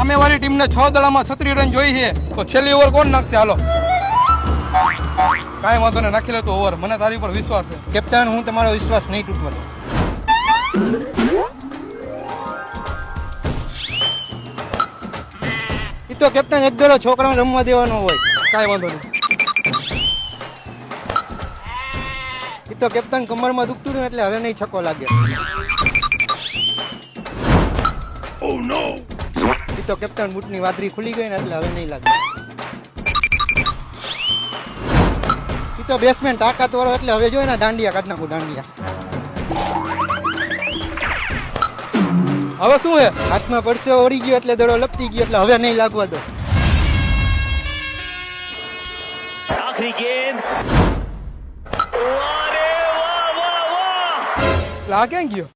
સામેવાળી ટીમને 6 દડામાં 36 રન જોઈ છે તો છેલ્લી ઓવર કોણ નાખશે? હાલો કાંઈ વાંધો નહીં, નાખી લેતો ઓવર. મને તારી પર વિશ્વાસ છે. કેપ્ટન, હું તમારો વિશ્વાસ નહીં તૂટવા દઉં. ઈ તો કેપ્ટન એક દડો છોકરાને રમવા દેવાનો હોય. કાંઈ વાંધો નહીં. ઈ તો કેપ્ટન કમરમાં દુખતું હતું એટલે હવે નહીં છક્કો લાગે. ઈ તો કેપ્ટન બૂટની વાદરી ખુલી ગઈ ને એટલે હવે નહીં લાગે. ઈ તો બેટ્સમેન તાકાત વાળો એટલે હવે જોઈ ને દાંડિયા કાઢ નાખું દાંડિયા. હવે શું છે? હાથમાં પરસેવો ઓળી ગયો એટલે દડો લપટી ગયો એટલે હવે નહીં લાગવા દો. આખરી ગેંદ. આ ક્યાં ગયો?